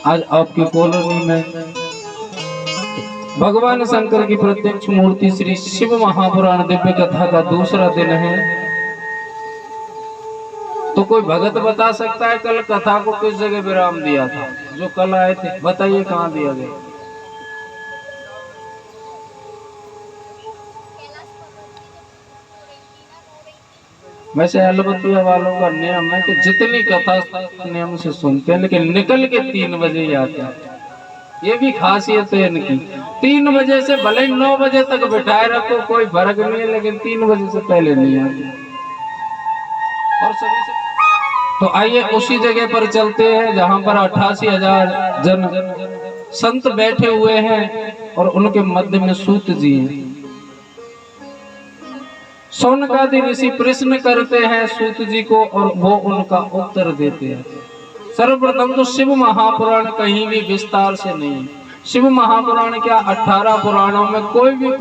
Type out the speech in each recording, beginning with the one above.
आज आपकी कॉलोनी में भगवान शंकर की प्रत्यक्ष मूर्ति श्री शिव महापुराण दिव्य कथा का दूसरा दिन है। तो कोई भगत बता सकता है कल कथा को किस जगह विराम दिया था? जो कल आए थे बताइए कहाँ दिया गया? वैसे अलबत्तिया वालों का नियम है कि जितनी कथा नियम से सुनते हैं लेकिन निकल के 3 बजे ही आते हैं। ये भी खासियत है इनकी। 3 बजे से भले 9 बजे तक बिठाए रखो कोई फर्क नहीं है, लेकिन 3 बजे से पहले नहीं आते। और सभी से तो आइए उसी जगह पर चलते हैं जहां पर 88,000 जन संत बैठे हुए हैं और उनके मध्य में सूत जी हैं। शौनकादि ऋषि प्रश्न करते हैं सूत जी को और वो उनका उत्तर देते हैं। सर्वप्रथम तो शिव महापुराण कहीं भी विस्तार से नहीं है। शिव महापुराण क्या 18 पुराणों में कोई भी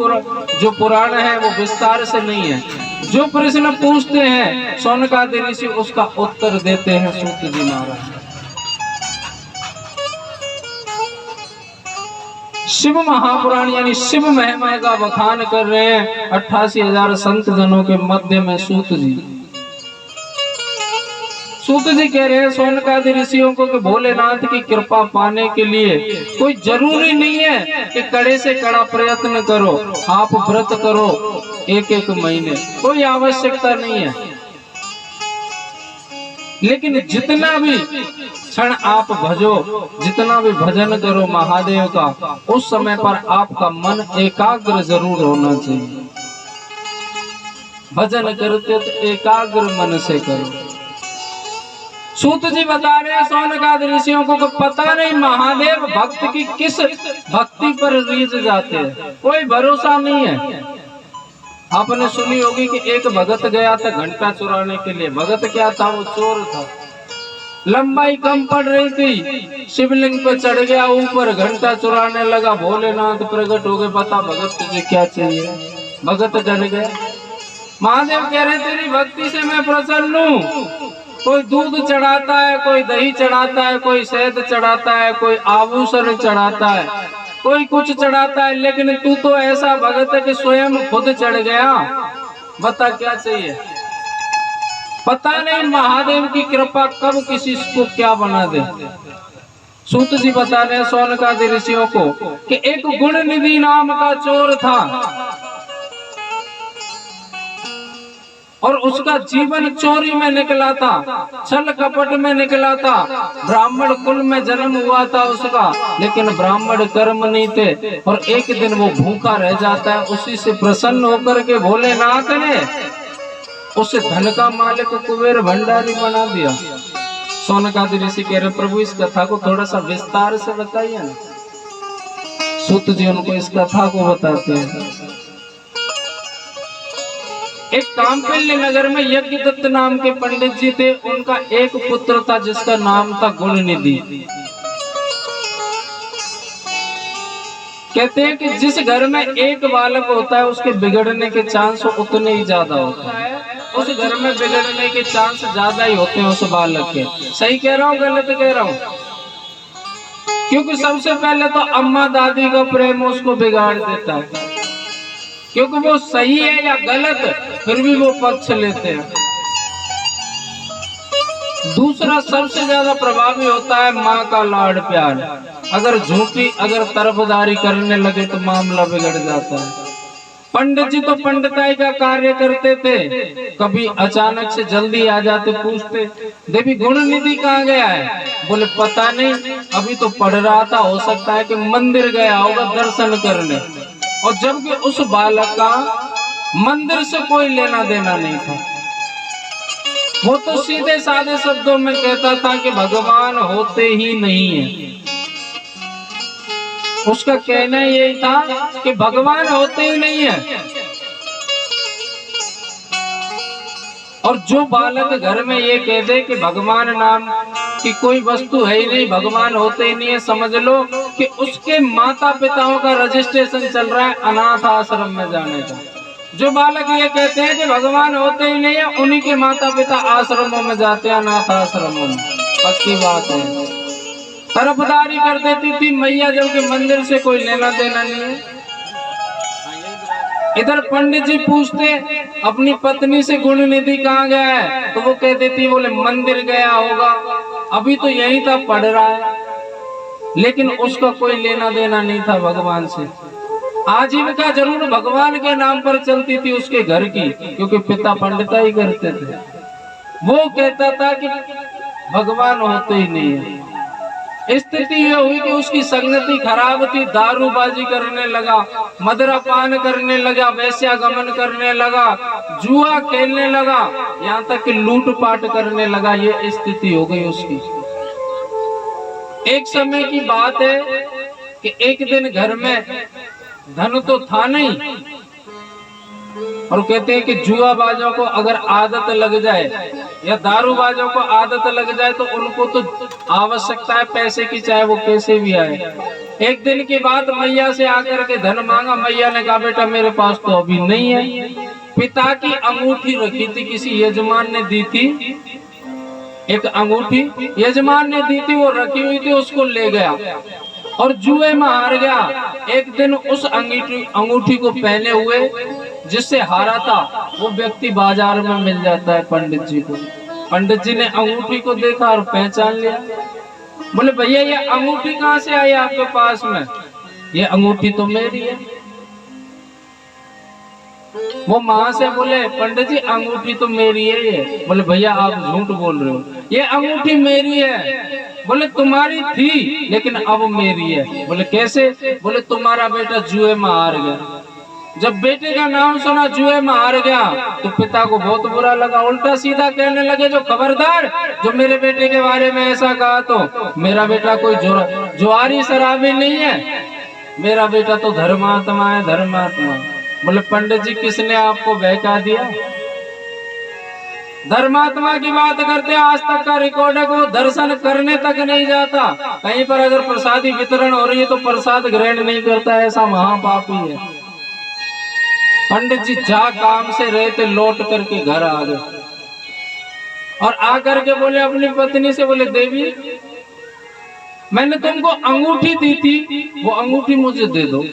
जो पुराण है वो विस्तार से नहीं है। जो प्रश्न पूछते हैं शौनकादि ऋषि उसका उत्तर देते हैं सूत जी महाराज। शिव महापुराण यानी शिव महिमा का बखान कर रहे हैं 88,000 संत जनों के मध्य में सूत जी। सूत जी कह रहे हैं शौनकादि ऋषियों को कि भोलेनाथ की कृपा पाने के लिए कोई जरूरी नहीं है कि कड़े से कड़ा प्रयत्न करो, आप व्रत करो 1-1 महीने, कोई आवश्यकता नहीं है। लेकिन जितना भी क्षण आप भजो, जितना भी भजन करो महादेव का, उस समय पर आपका मन एकाग्र जरूर होना चाहिए। भजन करते तो एकाग्र मन से करो। सूत जी बता रहे हैं शौनकादि ऋषियों को पता नहीं महादेव भक्त की किस भक्ति पर रीझ जाते हैं, कोई भरोसा नहीं है। आपने सुनी होगी कि एक भगत गया था घंटा चुराने के लिए। भगत क्या था? वो चोर था। लंबाई कम पड़ रही थी, शिवलिंग पे चढ़ गया ऊपर, घंटा चुराने लगा। भोलेनाथ प्रकट हो गए, बता भगत तुझे क्या चाहिए? भगत डर गया। महादेव कह रहे तेरी भक्ति से मैं प्रसन्न हूँ। कोई दूध चढ़ाता है, कोई दही चढ़ाता है, कोई शहद चढ़ाता है, कोई आभूषण चढ़ाता है, कोई कुछ चढ़ाता है, लेकिन तू तो ऐसा भगत है कि स्वयं खुद चढ़ गया। बता क्या चाहिए? पता नहीं महादेव की कृपा कब किसी को क्या बना दे। सूत जी बता रहे हैं शौनकादि ऋषियों को कि एक गुण निधि नाम का चोर था और उसका जीवन चोरी में निकला था, छल कपट में निकला था। ब्राह्मण कुल में जन्म हुआ था उसका, लेकिन ब्राह्मण कर्म नहीं थे और एक दिन वो भूखा रह जाता है। उसी से प्रसन्न होकर के भोलेनाथ ने उसे धन का मालिक कुबेर भंडारी बना दिया। शौनकादि ऋषि कह रहे प्रभु इस कथा को थोड़ा सा विस्तार से बताइए ना। सूत जी उनको इस कथा को बताते हैं। एक कामपिल्य नगर में यज्ञदत्त नाम के पंडित जी थे। उनका एक पुत्र था जिसका नाम था गुणनिधि। कहते हैं कि जिस घर में एक बालक होता है उसके बिगड़ने के चांस उतने ही ज्यादा होते हैं। उस घर में बिगड़ने के चांस ज्यादा ही होते हैं उस बालक के। सही कह रहा हूँ गलत कह रहा हूँ? क्योंकि सबसे पहले तो अम्मा दादी का प्रेम उसको बिगाड़ देता है, क्योंकि वो सही है या गलत फिर भी वो पक्ष लेते हैं। दूसरा सबसे ज्यादा प्रभावी होता है माँ का लाड प्यार। अगर झूठी अगर तरफदारी करने लगे तो मामला बिगड़ जाता है। पंडित जी तो पंडिताई का कार्य करते थे, कभी अचानक से जल्दी आ जाते, पूछते देवी गुणनिधि कहाँ गया है? बोले पता नहीं, अभी तो पढ़ रहा था, हो सकता है कि मंदिर गया होगा दर्शन करने। और जबकि उस बालक का मंदिर से कोई लेना देना नहीं था। वो तो सीधे साधे शब्दों में कहता था कि भगवान होते ही नहीं है। उसका कहना यही था कि भगवान होते ही नहीं है। और जो बालक घर में ये कह दे कि भगवान नाम की कोई वस्तु है ही नहीं, भगवान होते ही नहीं है, समझ लो कि उसके माता पिताओं का रजिस्ट्रेशन चल रहा है अनाथ आश्रम में जाने का। जो बालक ये कहते हैं कि भगवान होते ही नहीं है, उन्हीं के माता पिता आश्रमों में जाते हैं, अनाथ आश्रमों में। पक्की बात है। तरफदारी कर देती थी मैया, जबकि मंदिर से कोई लेना देना नहीं है। इधर पंडित जी पूछते अपनी पत्नी से गुण निधि कहाँ गया है, तो वो कहती थी बोले मंदिर गया होगा, अभी तो यही था पढ़ रहा है। लेकिन उसका कोई लेना देना नहीं था भगवान से। आजीविका जरूर भगवान के नाम पर चलती थी उसके घर की, क्योंकि पिता पंडिता ही करते थे। वो कहता था कि भगवान होते ही नहीं है। स्थिति ये हुई कि उसकी संगति खराब थी, दारूबाजी करने लगा, मदिरापान करने लगा, वेश्यागमन करने लगा, जुआ खेलने लगा, यहाँ तक कि लूटपाट करने लगा। ये स्थिति हो गई उसकी। एक समय की बात है कि एक दिन घर में धन तो था नहीं, और कहते हैं कि जुआबाजों को अगर आदत लग जाए या दारूबाजों को आदत लग जाए तो उनको तो आवश्यकता है पैसे की, चाहे वो कैसे भी आए। एक दिन की बात, मैया से आकर के धन मांगा। मैया ने कहा बेटा मेरे पास तो अभी नहीं है। पिता की अंगूठी रखी थी, किसी यजमान ने दी थी, एक अंगूठी यजमान ने दी थी, वो रखी हुई थी, उसको ले गया और जुए में हार गया। एक दिन उस अंगूठी को पहने हुए जिससे हारा था वो व्यक्ति बाजार में मिल जाता है पंडित जी को। पंडित जी ने अंगूठी को देखा और पहचान लिया। बोले भैया ये अंगूठी कहाँ से आई आपके पास में? ये अंगूठी तो मेरी है। वो मां से बोले पंडित जी अंगूठी तो मेरी है ये। बोले भैया आप झूठ बोल रहे हो, ये अंगूठी मेरी है। बोले तुम्हारी थी लेकिन अब मेरी है। बोले कैसे? बोले तुम्हारा बेटा जुए में हार गया। जब बेटे का नाम सुना जुए में हार गया तो पिता को बहुत बुरा लगा। उल्टा सीधा कहने लगे जो खबरदार जो मेरे बेटे के बारे में ऐसा कहा, तो मेरा बेटा कोई जुआरी शराबी नहीं है, मेरा बेटा तो धर्मात्मा है, धर्मात्मा। बोले पंडित जी किसने आपको बहका दिया? धर्मात्मा की बात करते आज तक का रिकॉर्ड है, वो दर्शन करने तक नहीं जाता। कहीं पर अगर प्रसादी वितरण हो रही है तो प्रसाद ग्रहण नहीं करता, ऐसा महापापी है। पंडित जी जा काम से रहे थे, लौट करके घर आ गए और आकर के बोले अपनी पत्नी से, बोले देवी मैंने तुमको अंगूठी दी थी, वो अंगूठी मुझे दे दो।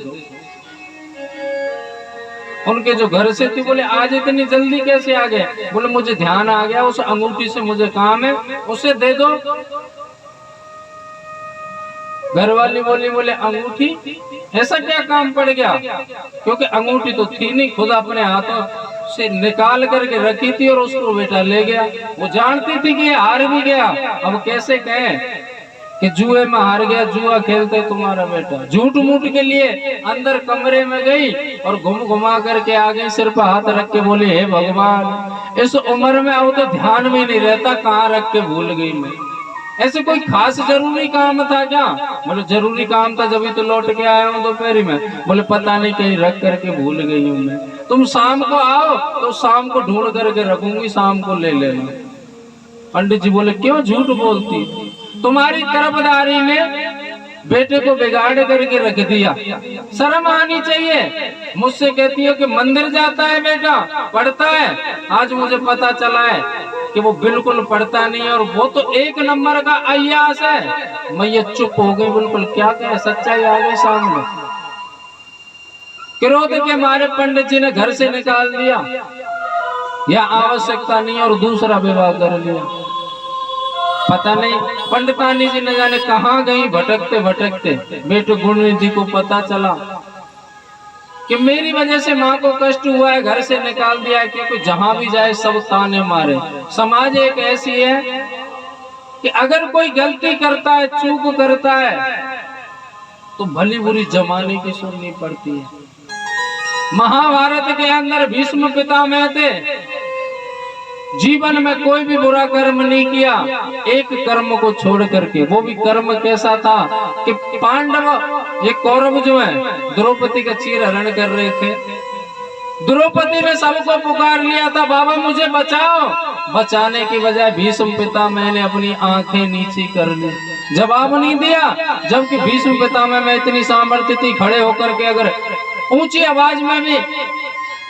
उनके जो घर से थी, बोले आज इतनी जल्दी कैसे आ गए? बोले मुझे ध्यान आ गया, उस अंगूठी से मुझे काम है, उसे दे दो। घरवाली बोली बोले अंगूठी ऐसा क्या काम पड़ गया? क्योंकि अंगूठी तो थी नहीं, खुद अपने हाथों से निकाल करके रखी थी और उसको बेटा ले गया। वो जानती थी कि ये हार भी गया, अब कैसे कहें कि जुए में हार गया, जुआ खेलते तुम्हारा बेटा। झूठ मूठ के लिए अंदर कमरे में गई और घुमा करके आ गई, सिर पर हाथ रख के बोले हे भगवान इस उम्र में अब तो ध्यान भी नहीं रहता, कहाँ रख के भूल गई मैं। ऐसे कोई खास जरूरी काम था क्या? बोले जरूरी काम था, जब तो लौट के आया हूँ दोपहर में। बोले पता नहीं कहीं रख करके भूल गई हूँ मैं, तुम शाम को आओ तो शाम को ढूंढ करके रखूंगी, शाम को ले लेना। पंडित जी बोले क्यों झूठ बोलती? तुम्हारी तरफदारी ने बेटे को बिगाड़ करके रख दिया, शर्म आनी चाहिए। मुझसे कहती हो कि मंदिर जाता है बेटा, पढ़ता है, आज मुझे पता चला है कि वो बिल्कुल पढ़ता नहीं है और वो तो एक नंबर का अय्यास है। मैं ये चुप हो गई, बिल्कुल क्या कहे, सच्चाई आ गई सामने। क्रोध के मारे पंडित जी ने घर से निकाल दिया, या आवश्यकता नहीं और दूसरा विवाह कर लिया। पता नहीं पंडितानी जी न जाने कहाँ गई भटकते भटकते। बेटे गुणनिधि को पता चला कि मेरी वजह से माँ को कष्ट हुआ है, घर से निकाल दिया है, क्योंकि जहां भी जाए सब ताने मारे। समाज एक ऐसी है कि अगर कोई गलती करता है, चूक करता है, तो भली बुरी जमाने की सुननी पड़ती है। महाभारत के अंदर भीष्म पितामह थे, जीवन में कोई भी बुरा कर्म नहीं किया, एक कर्म को छोड़ करके। वो भी कर्म कैसा था कि पांडव ये कौरव जो है द्रौपदी का चीर हरण कर रहे थे। द्रौपदी ने सबको पुकार लिया था बाबा मुझे बचाओ, बचाने की बजाय भीष्म पितामह ने अपनी आंखें नीची कर ली, जवाब नहीं दिया। जबकि भीष्म पितामह में इतनी सामर्थ्य थी, खड़े होकर के अगर ऊंची आवाज में भी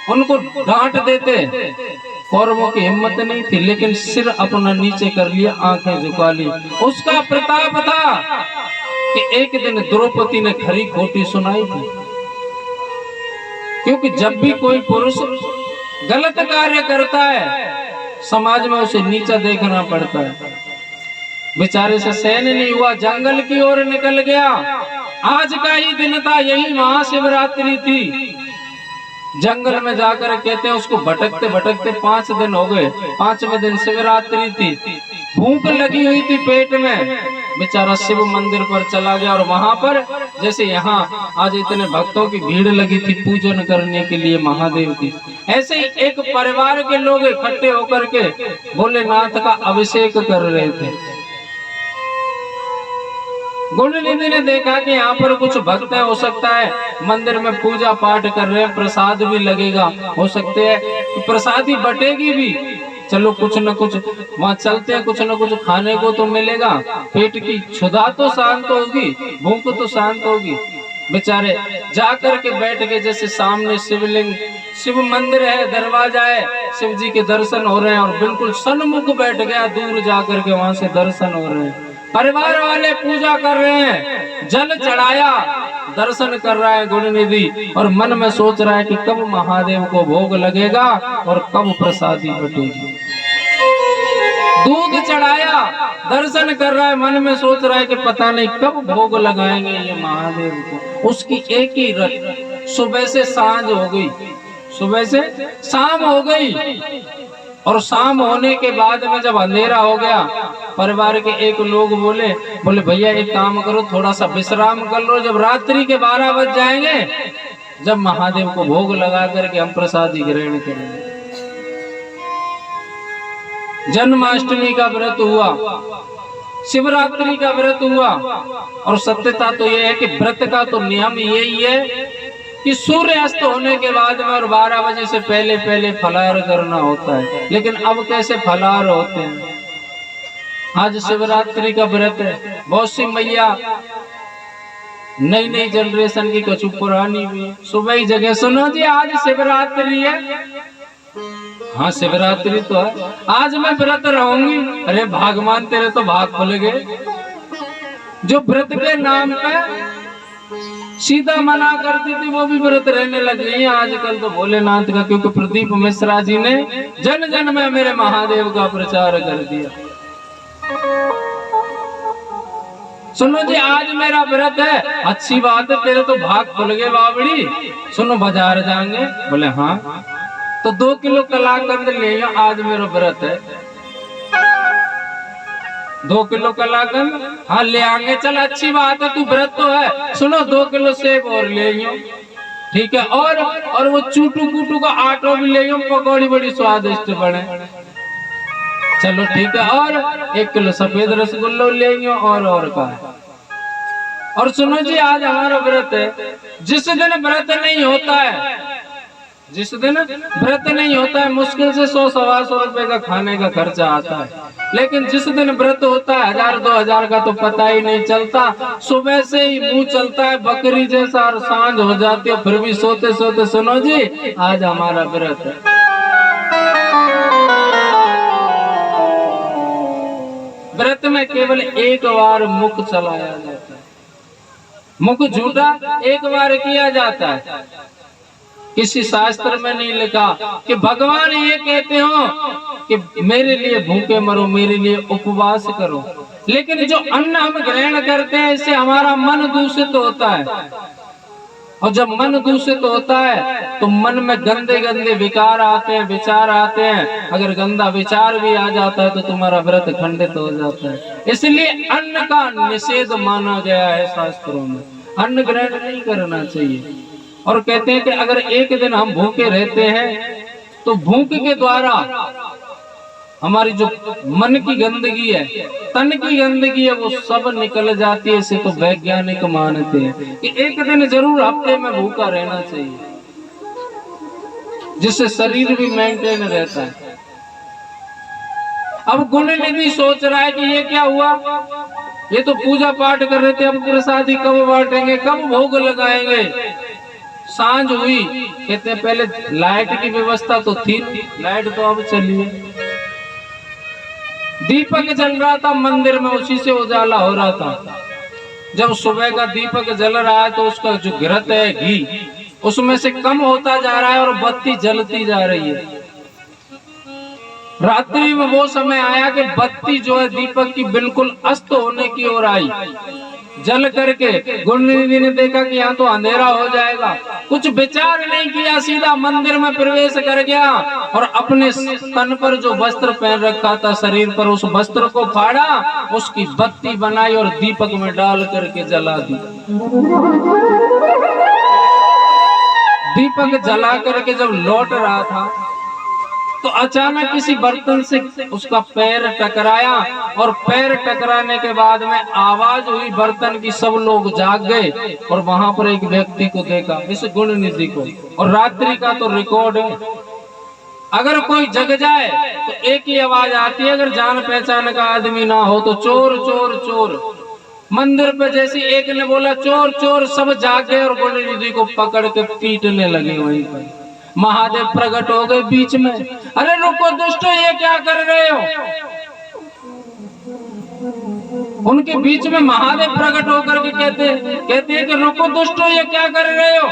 उनको डांट देते कौरवों की हिम्मत नहीं थी, लेकिन सिर अपना नीचे कर लिया, आंखें झुका ली। उसका प्रताप था कि एक दिन द्रौपदी ने खरी खोटी सुनाई थी, क्योंकि जब भी कोई पुरुष गलत कार्य करता है समाज में उसे नीचा देखना पड़ता है। बेचारे से सहन नहीं हुआ, जंगल की ओर निकल गया। आज का ही दिन था, यही महाशिवरात्रि थी। जंगल में जाकर कहते हैं उसको भटकते भटकते 5 दिन हो गए। 5वें दिन शिवरात्रि थी, भूख लगी हुई थी पेट में। बेचारा शिव मंदिर पर चला गया और वहां पर जैसे यहाँ आज इतने भक्तों की भीड़ लगी थी पूजन करने के लिए महादेव की, ऐसे ही एक परिवार के लोग इकट्ठे होकर के भोलेनाथ का अभिषेक कर रहे थे। गुणनिधि ने देखा कि यहाँ पर कुछ भक्त हैं, हो सकता है मंदिर में पूजा पाठ कर रहे हैं, प्रसाद भी लगेगा, हो सकते है कि प्रसादी बटेगी भी। चलो कुछ न कुछ वहाँ चलते हैं, कुछ न कुछ खाने को तो मिलेगा, पेट की क्षुधा तो शांत होगी, भूख तो शांत होगी। बेचारे जाकर के बैठ गए। जैसे सामने शिवलिंग, शिव मंदिर है, दरवाजा है, शिव जी के दर्शन हो रहे हैं और बिल्कुल सन्मुख बैठ गया, दूर जाकर के वहां से दर्शन हो रहे हैं। परिवार वाले पूजा कर रहे हैं, जल चढ़ाया, दर्शन कर रहा है गुणनिधि और मन में सोच रहा है कि कब महादेव को भोग लगेगा और कब प्रसादी बटेगी। दूध चढ़ाया, दर्शन कर रहा है, मन में सोच रहा है कि पता नहीं कब भोग लगाएंगे ये महादेव को। उसकी एक ही रट, सुबह से सांझ हो गई, सुबह से शाम हो गई और शाम होने के बाद में जब अंधेरा हो गया, परिवार के एक लोग बोले भैया एक काम करो, थोड़ा सा विश्राम कर लो, जब रात्रि के 12 बज जाएंगे, जब महादेव को भोग लगा करके हम प्रसादी ग्रहण करेंगे। जन्माष्टमी का व्रत हुआ, शिवरात्रि का व्रत हुआ और सत्यता तो यह है कि व्रत का तो नियम यही है कि सूर्य अस्त होने के बाद में और 12 बजे से पहले पहले फलाहार करना होता है। लेकिन अब कैसे फलाहार होते हैं? आज शिवरात्रि का व्रत है, बहुत सी मैया नई जनरेशन की कछु पुरानी भी सुबह ही जगह, सुनो जी आज शिवरात्रि है। हाँ शिवरात्रि तो है, आज मैं व्रत रहूंगी। अरे भगवान तेरे तो भाग खुल गए, जो व्रत के नाम पे सीधा मना करती थी वो भी व्रत रहने लग गई है आजकल तो भोलेनाथ का, क्योंकि प्रदीप मिश्रा जी ने जन जन में मेरे महादेव का प्रचार कर दिया। सुनो जी आज मेरा व्रत है, अच्छी बात है, तेरे तो भाग खुल गए बावड़ी। सुनो बाजार जाएंगे, बोले हाँ, तो 2 किलो कलाकंद ले, आज मेरा व्रत है। 2 किलो कलाकंद, हाँ ले आएंगे, चल अच्छी बात है, तू व्रत तो है। सुनो 2 किलो सेब और ले आइयो, ठीक है, और वो चूटू कूटू का आटो भी ले आइयो, पकौड़ी बड़ी स्वादिष्ट बने। चलो ठीक है, और 1 किलो सफेद रसगुल्ला ले आइयो और का। और सुनो जी आज हमारा व्रत है, जिस दिन व्रत नहीं होता है, जिस दिन व्रत नहीं होता है मुश्किल से 100-125 रुपए का खाने का खर्चा आता है, लेकिन जिस दिन व्रत होता है 1000-2000 का तो पता ही नहीं चलता। सुबह से ही मुंह चलता है बकरी जैसा और सांझ हो जाती है, फिर भी सोते सोते सुनो जी आज हमारा व्रत है। व्रत में केवल एक बार मुख चलाया जाता है, मुख झूठा एक बार किया जाता है। किसी शास्त्र में नहीं लिखा कि भगवान ये कहते हो कि मेरे लिए भूखे मरो, मेरे लिए उपवास करो, लेकिन जो अन्न हम ग्रहण करते हैं इससे हमारा मन दूषित होता है, और जब मन दूषित होता है तो मन में गंदे गंदे विकार आते हैं, विचार आते हैं। अगर गंदा विचार भी आ जाता है तो तुम्हारा व्रत खंडित हो जाता है। इसलिए अन्न का निषेध माना गया है शास्त्रों में, अन्न ग्रहण नहीं करना चाहिए। और कहते हैं कि अगर एक दिन हम भूखे रहते हैं तो भूख के द्वारा हमारी जो मन की गंदगी है, तन की गंदगी है, वो सब निकल जाती है। इसे तो वैज्ञानिक मानते हैं कि एक दिन जरूर हफ्ते में भूखा रहना चाहिए, जिससे शरीर भी मेंटेन रहता है। अब गुणनिधि सोच रहा है कि ये क्या हुआ, ये तो पूजा पाठ कर रहे थे, अब प्रसादी कब बांटेंगे, कब भोग लगाएंगे। सांझ हुई, कहते पहले लाइट की व्यवस्था तो थी, लाइट तो अब चली है। दीपक जल रहा था मंदिर में, उसी से उजाला हो रहा था। जब सुबह का दीपक जल रहा है तो उसका जो घृत है घी, उसमें से कम होता जा रहा है और बत्ती जलती जा रही है। रात्रि में वो समय आया कि बत्ती जो है दीपक की बिल्कुल अस्त होने की ओर आई। जल करके गुणनिधि ने देखा कि यहाँ तो अंधेरा हो जाएगा, कुछ विचार नहीं किया, सीधा मंदिर में प्रवेश कर गया और अपने तन पर जो वस्त्र पहन रखा था शरीर पर, उस वस्त्र को फाड़ा, उसकी बत्ती बनाई और दीपक में डाल करके जला दी। दीपक जला करके जब लौट रहा था तो अचानक किसी बर्तन से उसका पैर टकराया और पैर टकराने के बाद में आवाज हुई बर्तन की। सब लोग जाग गए और वहां पर एक व्यक्ति को देखा, इस गुणनिधि को। और रात्रि का तो रिकॉर्ड है, अगर कोई जग जाए तो एक ही आवाज आती है, अगर जान पहचान का आदमी ना हो तो चोर चोर चोर। मंदिर पे जैसे एक ने बोला चोर चोर, सब जाग गए और गुणनिधि को पकड़ के पीटने लगे। वहीं पर महादेव प्रकट हो गए बीच में। अरे रुको दुष्टो, ये क्या कर रहे हो? उनके बीच में महादेव प्रकट होकर के कहते हैं कि रुको दुष्टो, ये क्या कर रहे हो?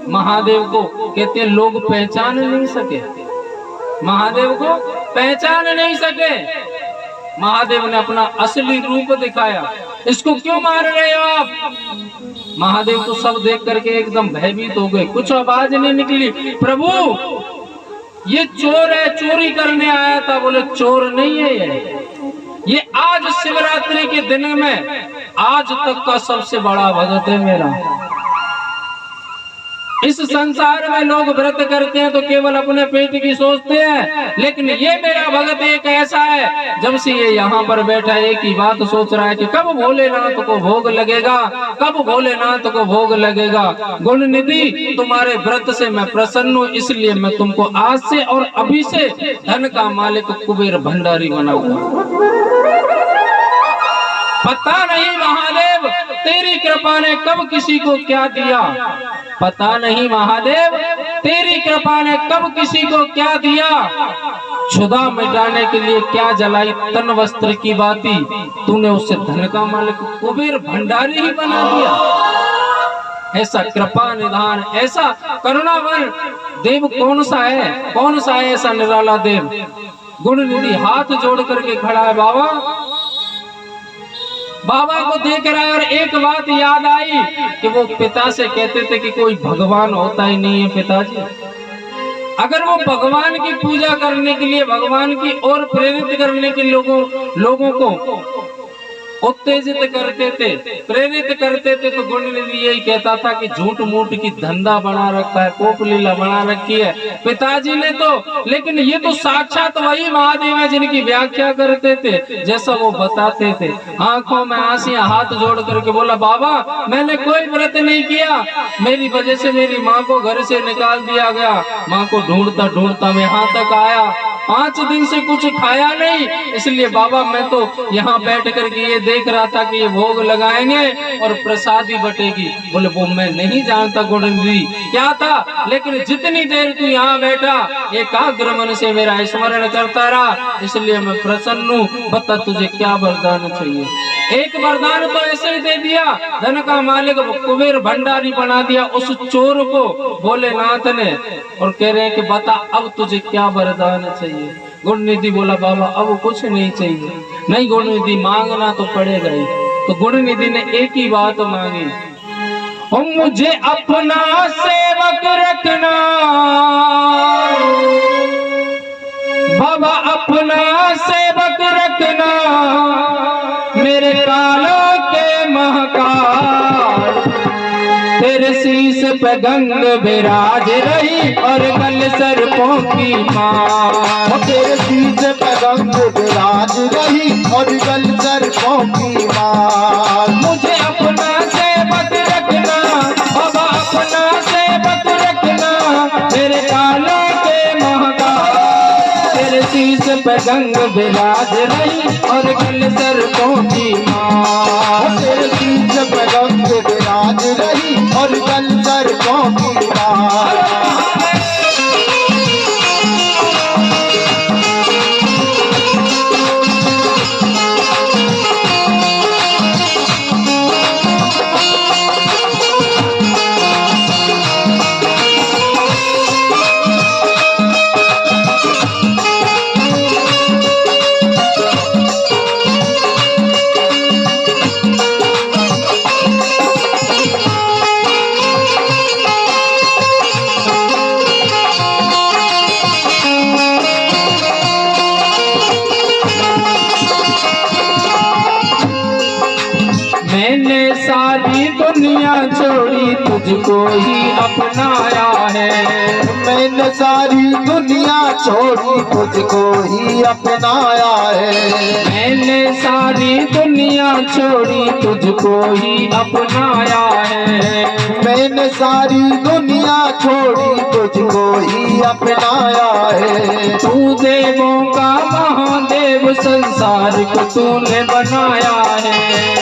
महादेव को कहते हैं लोग पहचान नहीं सके, महादेव को पहचान नहीं सके। महादेव ने अपना असली रूप दिखाया। इसको क्यों मार रहे हो आप? महादेव को सब देख करके एकदम भयभीत हो गए, कुछ आवाज नहीं निकली। प्रभु ये चोर है, चोरी करने आया था। बोले चोर नहीं है ये आज शिवरात्रि के दिन में आज तक का सबसे बड़ा भगत है मेरा। इस संसार में लोग व्रत करते हैं तो केवल अपने पेट की सोचते हैं, लेकिन ये मेरा भगत एक ऐसा है, जब से ये यहाँ पर बैठा एक ही बात सोच रहा है कि कब भोलेनाथ को भोग लगेगा, कब भोलेनाथ को भोग लगेगा। गुणनिधि तुम्हारे व्रत से मैं प्रसन्न हूँ, इसलिए मैं तुमको आज से और अभी से धन का मालिक कुबेर भंडारी बनाऊंगा। पता नहीं महादेव तेरी कृपा ने कब किसी को क्या दिया, पता नहीं महादेव तेरी कृपा ने कब किसी को क्या दिया। क्षुधा मिटाने के लिए क्या जलाई तन वस्त्र की बाती, तूने उससे धन का मालिक कुबेर भंडारी ही बना दिया। ऐसा कृपा निधान, ऐसा करुणावान देव कौन सा है, कौन सा है ऐसा निराला देव। गुणनिधि हाथ जोड़ करके खड़ा है, बाबा को देख रहा है। और एक बात याद आई कि वो पिता से कहते थे कि कोई भगवान होता ही नहीं है पिताजी। अगर वो भगवान की पूजा करने के लिए, भगवान की ओर प्रेरित करने के लोगों को उत्तेजित करते थे, प्रेरित करते थे, तो गुणनिधि यही कहता था कि झूठ मूठ की धंधा बना रखा है, कोप लीला बना रखी है पिताजी ने तो। लेकिन ये तो साक्षात वही महादेव है जिनकी व्याख्या करते थे, जैसा वो बताते थे। आंखों में आंसियां, हाथ जोड़ करके बोला बाबा मैंने कोई व्रत नहीं किया, मेरी वजह से मेरी माँ को घर से निकाल दिया गया। माँ को ढूंढता ढूंढता मैं यहाँ तक आया, 5 दिन से कुछ खाया नहीं, इसलिए बाबा मैं तो यहाँ बैठ करके ये देख रहा था कि ये भोग लगाएंगे और प्रसादी बटेगी। बोले वो मैं नहीं जानता गुणनिधि क्या था, लेकिन जितनी देर तू यहाँ बैठा एकाग्र मन से मेरा स्मरण करता रहा, इसलिए मैं प्रसन्न हूँ। बता तुझे क्या वरदान चाहिए? एक वरदान तो ऐसे ही दे दिया, धन का मालिक कुबेर भंडारी बना दिया उस चोर को भोलेनाथ ने। और कह रहे हैं कि बता अब तुझे क्या वरदान चाहिए? गुणनिधि बोला बाबा अब कुछ नहीं चाहिए। नहीं गुणनिधि मांगना तो पड़ेगा ही। तो गुणनिधि ने एक ही बात मांगी, और मुझे अपना सेवक रखना बाबा, अपना सेवक रखना, मेरे कालों के महाकाल, तेरे शीश पे गंग विराज रही और गल सर्पों की मार। तेरे शीश पे गंग विराज रही और गल सर्पों की मार। मुझे अपना सेवक रखना बाबा, अपना सेवक रखना, तेरे कालों के महाकाल, तेरे शीश पे गंग विराज रही और गल सर्पों की माँ। तेरे शीश पे गंग विराज रही और गल सर्पों की माँ। मैंने सारी दुनिया छोड़ी तुझको ही अपनाया है। मैंने सारी दुनिया छोड़ी तुझको ही अपनाया है। मैंने सारी दुनिया छोड़ी तुझको ही अपनाया है। मैंने सारी दुनिया छोड़ी तुझको ही अपनाया है। तू देवों का महादेव संसार को तूने बनाया है।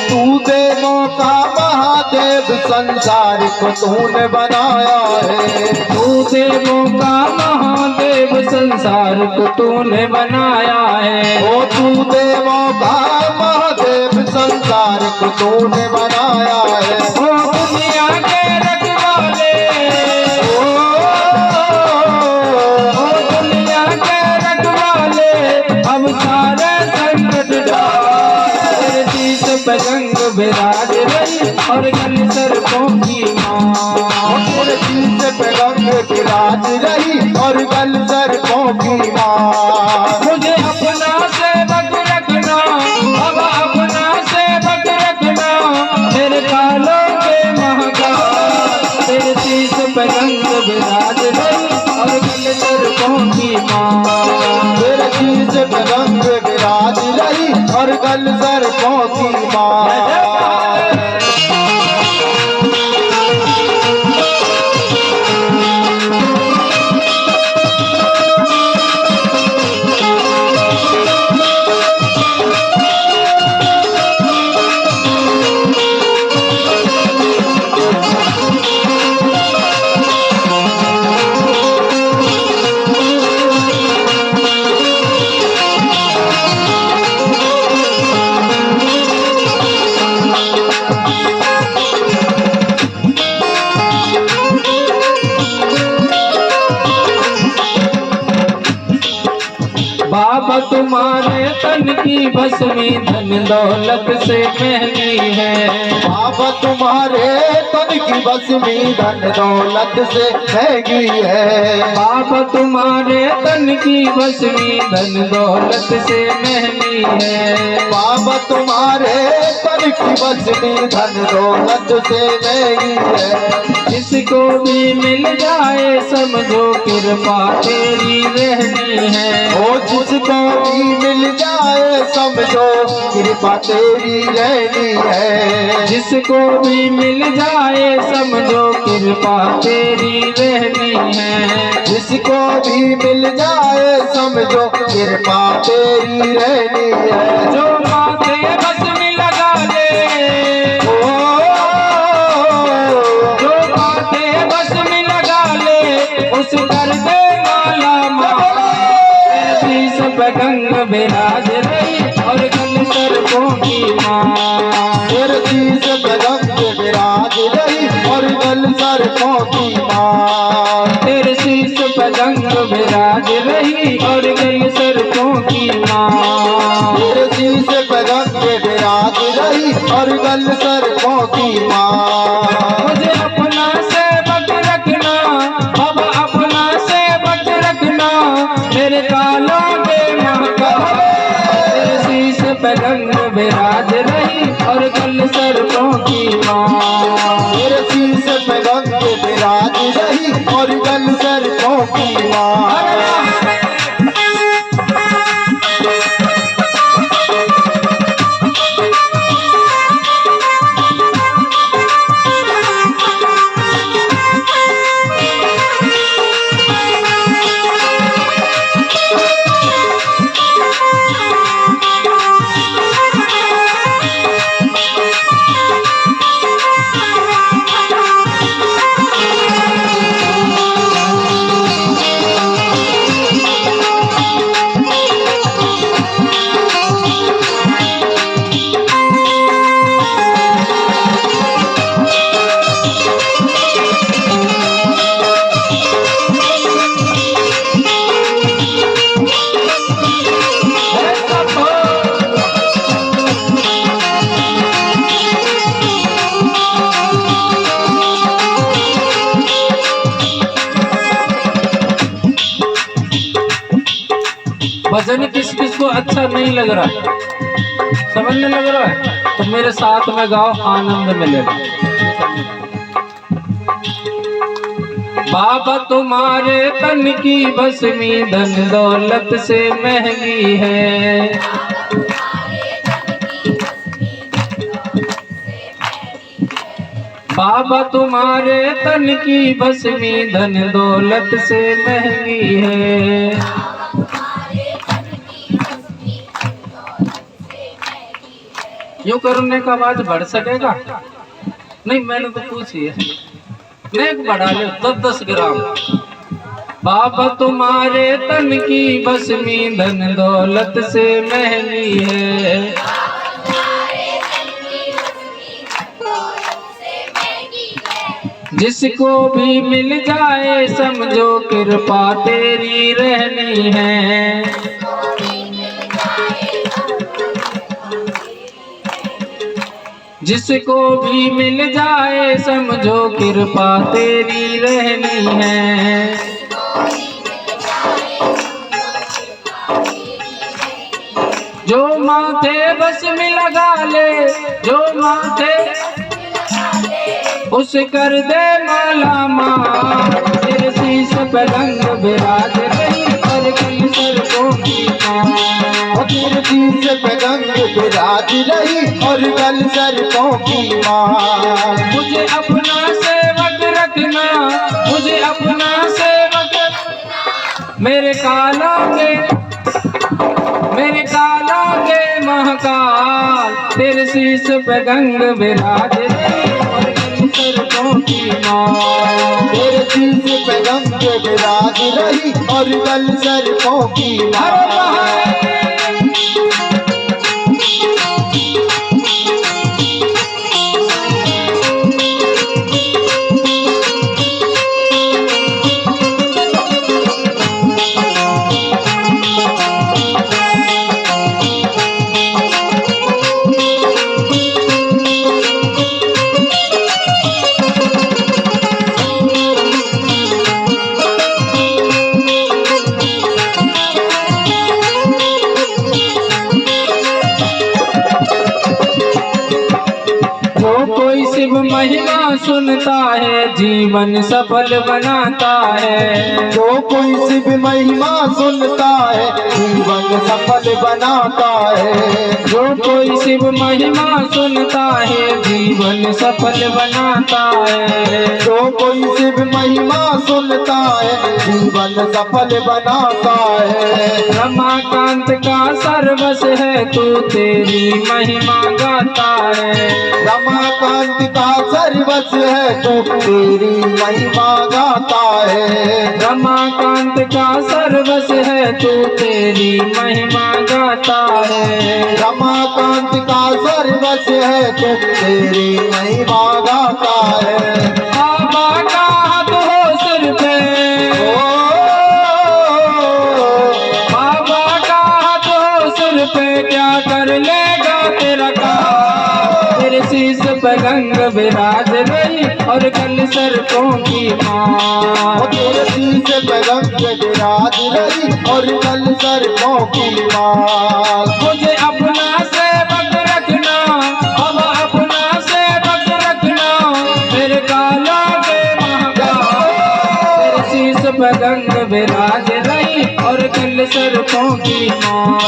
तू देवों का महादेव संसार को तूने बनाया है। तू देवों का महादेव संसार को तूने बनाया है। ओ तू देवों का महादेव संसार को तूने बनाया है। ओ दुनिया के रखवाले, ओ दुनिया के रखवाले, अब सारे संकट तेरे शीश पे गंग विराज रही और गल सर्पों की माँ। तेरे शीश पे गंग विराज रही और गल सर्पों की माँ। मुझे अपना सेवक रखना, अब अपना सेवक रखना, मेरे कालों के महाकाल। तेरे शीश पे गंग विराज रही और गल सर्पों की माँ। तेरे शीश पे गंग विराज रही और गल सर्पों की माँ। बाबा तुम्हारे तन की भस्मी धन दौलत से महंगी है। बाबा तुम्हारे तन की भस्मी धन दौलत से महंगी है। बाबा तुम्हारे तन की भस्मी धन दौलत से महंगी है। बाबा तुम्हारे तन की भस्मी धन दौलत से महंगी है। जिसको भी मिल जाए समझो कृपा तेरी रहनी है। ओ जिसको भी मिल जाए समझो कृपा तेरी रहनी है। जिसको भी मिल जाए समझो कृपा तेरी रहनी है। जिसको भी मिल जाए समझो कृपा तेरी रहनी है। जो माथे बस में लगा ले, जो माथे बस में लगा ले, उस कर दे माला माला। शीश पे गंग विराज रही और गल सर्पों की माँ। तेरे शीश पे गंग विराज रही और गल सर्पों की माँ। तेरे शीश पे गंग विराज रही और गल सर्पों की माँ। तेरे शीश पे गंग विराज रही और गल सर्पों की माँ। मुझे अपना सेवक रखना, अब अपना सेवक रखना, मेरे कालों के महाकाल। तेरे शीश पे गंग विराज रही और गल सर्पों की माँ। तेरे शीश पे गंग विराज रही और गल सर्पों की माँ। किस किस को अच्छा नहीं लग रहा, समझने लग रहा है, तो मेरे साथ में गाओ, आनंद मिलेगा। बाबा तुम्हारे तन की भस्मी धन दौलत से महंगी है। बाबा तुम्हारे तन की भस्मी धन दौलत से महंगी है। यूं करने का आवाज बढ़ सकेगा? नहीं, मैंने तो पूछी है, नहीं बढ़ा ले 10-10 ग्राम। बाबा तुम्हारे तन की भस्मी धन दौलत से महंगी है। जिसको भी मिल जाए समझो कृपा तेरी रहनी है। जिसको भी मिल जाए समझो कृपा तेरी रहनी है। जो माथे बस में लगा ले, जो माथे उस कर दे माला माँ। तेरे शीश पे रंग विराज रही और कल सरकों की माँ। तेरे शीश पे रंग विराज रही और कल सरकों की माँ। मुझे अपना सेवक रखना, मुझे अपना सेवक, मेरे कालों के महाकाल। तेरे शीश पे गंग विराज रही और कल सरकों की माँ। तेरे शीश पे गंग विराज रही और कल सरकों की माँ। शिव महिमा सुनता है जीवन सफल बनाता है। जो कोई शिव महिमा सुनता है जीवन सफल बनाता है। जो कोई शिव महिमा सुनता है जीवन सफल बनाता है। जो कोई शिव महिमा सुनता है जीवन सफल बनाता है। रमाकांत का सर्वस है तू तेरी महिमा गाता है। रमाकांत का सर्वस है तू तेरी महिमा गाता है। रमाकांत का सर्वस है तू तेरी महिमा गाता है। रमाकांत का सर्वस है तू तेरी महिमा गाता है। बाबा का हाथ हो सिर पे, बाबा का हाथ हो सिर पे, क्या कर लेगा तेरा काम। तेरे शीश पे गंग विराज रही और कल सरकों की माँ। तेरे शीश पे गंग विराज रही और कल सरकों की माँ। मुझे अपना सेवक रखना, अब अपना सेवक रखना, मेरे काला के महाकाल। तेरे शीश पे गंग विराज रही और कल सरकों की माँ।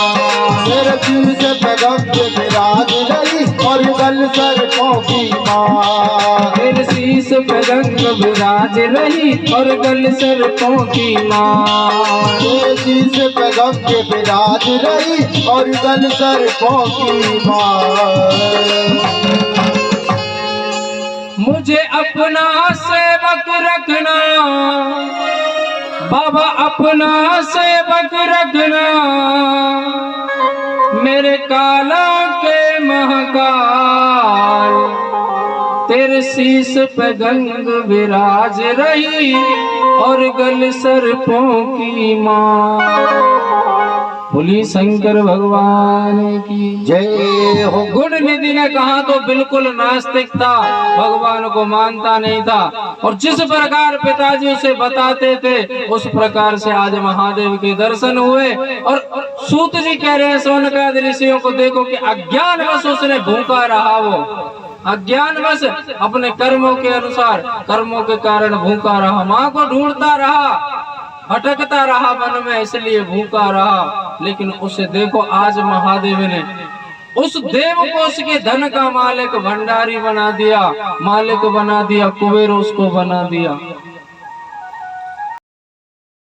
तेरे शीश पे गंग विराज रही और कल सरकों की माँ। तेरे शीश पे गंग विराज रही और कल सरकों की माँ। तेरे शीश पे गंग विराज रही और कल सरकों की माँ। मुझे अपना सेवक रखना, बाबा अपना सेवक रखना, मेरे काला के महाकाल। तेरे शीश पे गंग विराज रही और गल सर्पों की माँ। बोली शंकर भगवान की जय हो। गुण निधि ने कहा तो बिल्कुल नास्तिक था, भगवान को मानता नहीं था, और जिस प्रकार पिताजी उसे बताते थे उस प्रकार से आज महादेव के दर्शन हुए। और सूत जी कह रहे हैं शौनकाद ऋषियों को, देखो कि अज्ञानवश उसने भूखा रहा, वो अज्ञानवश अपने कर्मों के अनुसार, कर्मों के कारण भूखा रहा, माँ को ढूंढता रहा, भटकता रहा मन में, इसलिए भूखा रहा। लेकिन उसे देखो आज महादेव ने उस देव को उसके धन का मालिक, भंडारी बना दिया, मालिक बना दिया, कुबेर उसको बना दिया।